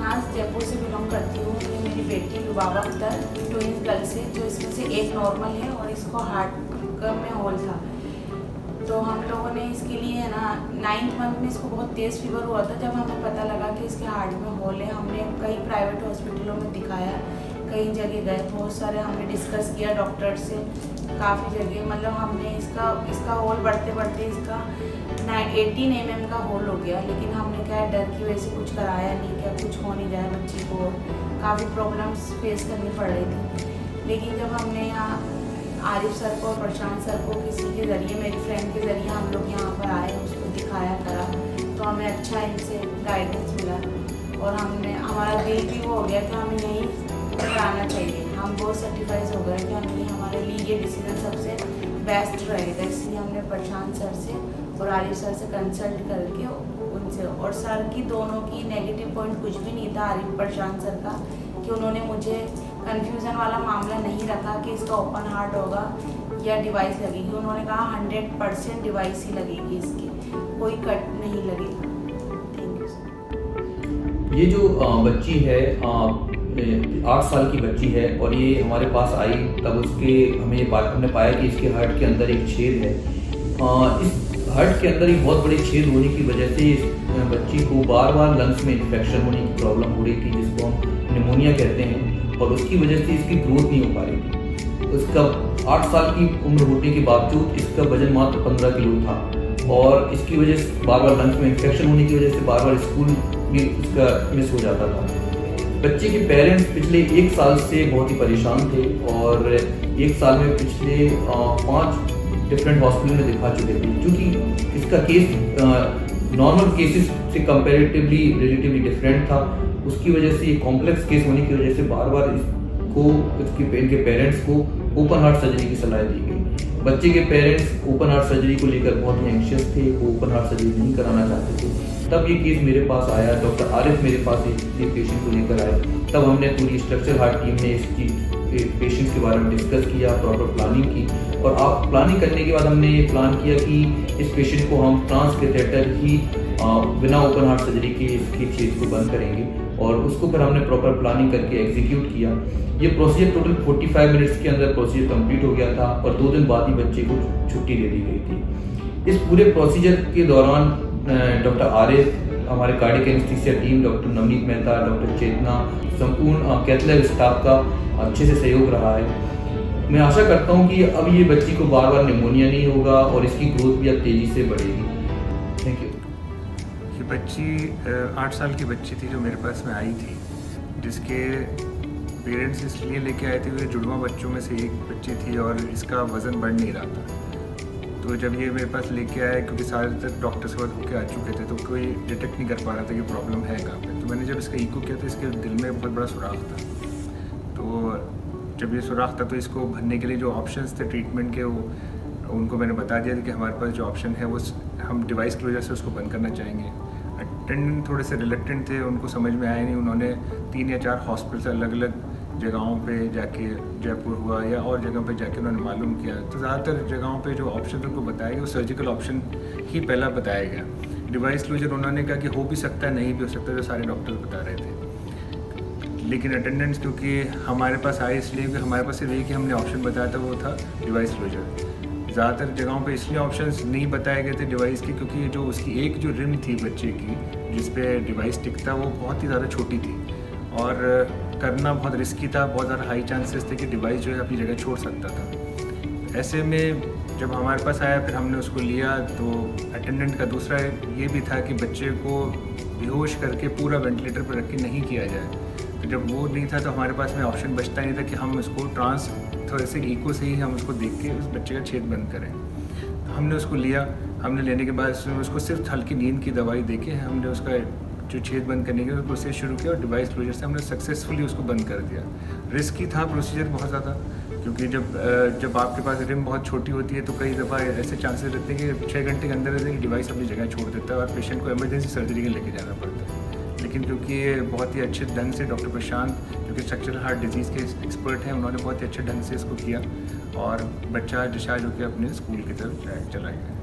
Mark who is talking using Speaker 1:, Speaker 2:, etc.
Speaker 1: शहनाज जयपुर से बिलोंग करती हूँ। ये मेरी बेटी लुबाबा अख्तर ट्विंस गर्ल्स है, जो इसमें से एक नॉर्मल है और इसको हार्ट में होल था। तो हम लोगों ने इसके लिए है ना 9th मंथ में इसको बहुत तेज़ फीवर हुआ था। जब हमें पता लगा कि इसके हार्ट में होल है, हमने कई प्राइवेट हॉस्पिटलों में दिखाया, कई जगह गए, बहुत सारे हमने डिस्कस किया डॉक्टर से, काफ़ी जगह। मतलब हमने इसका होल बढ़ते बढ़ते इसका 18 mm का होल हो गया। लेकिन हमने क्या डर की वजह से कुछ कराया नहीं, क्या कुछ हो नहीं जाए बच्ची को। काफ़ी प्रॉब्लम्स फेस करनी पड़ रही थी। लेकिन जब हमने यहाँ आरिफ सर को और प्रशांत सर को किसी के ज़रिए, मेरी फ्रेंड के ज़रिए हम लोग यहाँ पर आए, उसको दिखाया करा, तो हमें अच्छा इनसे गाइडेंस मिला और हमारा दिल भी वो हो गया कि हमें यहीं कराना चाहिए। हम बहुत सर्टिफाइज हो गए कि हमारे लिए ये डिसीजन सबसे बेस्ट रहेगा। इसलिए हमने प्रशांत सर से और आरिफ सर से कंसल्ट करके उनसे, और सर की दोनों की नेगेटिव पॉइंट कुछ भी नहीं था आरिफ प्रशांत सर का, कि उन्होंने मुझे कन्फ्यूज़न वाला मामला नहीं रखा कि इसका ओपन हार्ट होगा या डिवाइस लगेगी। उन्होंने कहा 100% डिवाइस ही लगेगी, इसकी कोई कट नहीं लगेगा। Thank you sir.
Speaker 2: ये जो बच्ची है 8 साल की बच्ची है और ये हमारे पास आई, तब हमने पाया कि इसके हार्ट के अंदर एक छेद है। इस हार्ट के अंदर एक बहुत बड़े छेद होने की वजह से इस बच्ची को बार बार लंग्स में इन्फेक्शन होने की प्रॉब्लम हो रही थी, जिसको हम निमोनिया कहते हैं, और उसकी वजह से इसकी ग्रोथ नहीं हो पा रही थी। तो इसका 8 साल की उम्र होने के बावजूद इसका वजन मात्र 15 किलो था और इसकी वजह से बार बार लंग्स में इन्फेक्शन होने की वजह से बार बार स्कूल भी इसका मिस हो जाता था। बच्चे के पेरेंट्स पिछले 1 साल से बहुत ही परेशान थे और 1 साल में पिछले 5 डिफरेंट हॉस्पिटल में दिखा चुके थे। क्योंकि इसका केस नॉर्मल केसेस से कंपैरेटिवली रिलेटिवली डिफरेंट था, उसकी वजह से ये कॉम्प्लेक्स केस होने की वजह से बार बार इनके पेरेंट्स को ओपन हार्ट सर्जरी की सलाह दी गई। बच्चे के पेरेंट्स ओपन हार्ट सर्जरी को लेकर बहुत ही एंशियस थे, वो ओपन हार्ट सर्जरी नहीं कराना चाहते थे। तब ये केस मेरे पास आया, डॉक्टर आरिफ मेरे पास एक पेशेंट को लेकर आए। तब हमने पूरी स्ट्रक्चरल हार्ट टीम ने इसकी पेशेंट के बारे में डिस्कस किया, प्रॉपर प्लानिंग की, और प्लानिंग करने के बाद हमने ये प्लान किया कि इस पेशेंट को हम ट्रांस कैथेटर ही बिना ओपन हार्ट सर्जरी के इसके छेद को बंद करेंगे, और उसको फिर हमने प्रॉपर प्लानिंग करके एग्जीक्यूट किया। ये प्रोसीजर टोटल 45 मिनट्स के अंदर प्रोसीजर कंप्लीट हो गया था और 2 दिन बाद ही बच्चे को छुट्टी दे दी गई थी। इस पूरे प्रोसीजर के दौरान डॉक्टर आरिफ, हमारे cardiac anaesthesia team, doctor Navneet Mehta, doctor Chetna, संपूर्ण कैथ लैब स्टाफ का अच्छे से सहयोग रहा है। मैं आशा करता हूँ कि अब ये बच्ची को बार बार निमोनिया नहीं होगा और इसकी ग्रोथ भी अब तेज़ी से बढ़ेगी। Thank you.
Speaker 3: ये बच्ची 8 साल की बच्ची थी जो मेरे पास में आई थी, जिसके पेरेंट्स इसलिए लेके आए थे, वे जुड़वा बच्चों में से एक बच्ची थी और इसका वज़न बढ़ नहीं रहा था। तो जब ये मेरे पास लेके आया, क्योंकि सारे तक डॉक्टर से होकर आ चुके थे, तो कोई डिटेक्ट नहीं कर पा रहा था कि प्रॉब्लम है कहाँ पे। तो मैंने जब इसका ईको किया तो इसके दिल में बहुत बड़ा सुराख था। तो जब ये सुराख था तो इसको भरने के लिए जो ऑप्शंस थे ट्रीटमेंट के, वो उनको मैंने बता दिया कि हमारे पास जो ऑप्शन है वो हम डिवाइस की वजह से उसको बंद करना चाहेंगे। अटेंडेंट थोड़े से रिलेक्टेंट थे, उनको समझ में आया नहीं। उन्होंने 3 या 4 हॉस्पिटल अलग अलग जगहों पे जाके, जयपुर हुआ या और जगह पे जाके उन्होंने मालूम किया, तो ज़्यादातर जगहों पे जो ऑप्शन उनको बताया गया वो सर्जिकल ऑप्शन ही पहला बताया गया। डिवाइस क्लोजर उन्होंने कहा कि हो भी सकता है, नहीं भी हो सकता, जो सारे डॉक्टर बता रहे थे। लेकिन अटेंडेंट्स क्योंकि हमारे पास आए इसलिए कि हमारे पास सिर्फ एक ही हमने ऑप्शन बताया था, वो था डिवाइस क्लोजर। ज़्यादातर जगहों पे इसलिए ऑप्शंस नहीं बताए गए थे डिवाइस की, क्योंकि जो उसकी एक जो रिम थी बच्चे की जिस पे डिवाइस टिकता, वो बहुत ही ज़्यादा छोटी थी और करना बहुत रिस्की था। बहुत ज़्यादा हाई चांसेस थे कि डिवाइस जो है अपनी जगह छोड़ सकता था। ऐसे में जब हमारे पास आया, फिर हमने उसको लिया, तो अटेंडेंट का दूसरा ये भी था कि बच्चे को बेहोश करके पूरा वेंटिलेटर पर रख के नहीं किया जाए। तो जब वो नहीं था तो हमारे पास में ऑप्शन बचता ही नहीं था कि हम उसको ट्रांस थोड़े से ईको से ही हम उसको देख के उस बच्चे का छेद बंद करें। हमने उसको लिया, हमने लेने के बाद उसको सिर्फ हल्की नींद की दवाई दे के हमने उसका जो छेद बंद करने के प्रोसेस शुरू किया और डिवाइस क्लोजर से हमने सक्सेसफुली उसको बंद कर दिया। रिस्की था प्रोसीजर बहुत ज़्यादा, क्योंकि जब आपके पास रिम बहुत छोटी होती है तो कई दफ़ा ऐसे चांसेस रहते हैं कि 6 घंटे के अंदर डिवाइस अपनी जगह छोड़ देता है और पेशेंट को इमरजेंसी सर्जरी के लेके जाना पड़ता है। लेकिन क्योंकि ये बहुत ही अच्छे ढंग से डॉक्टर प्रशांत, जो कि स्ट्रक्चरल हार्ट डिजीज़ के एक्सपर्ट हैं, उन्होंने बहुत ही अच्छे ढंग से इसको किया और बच्चा डिस्चार्ज होकर अपने स्कूल की तरफ चला गया।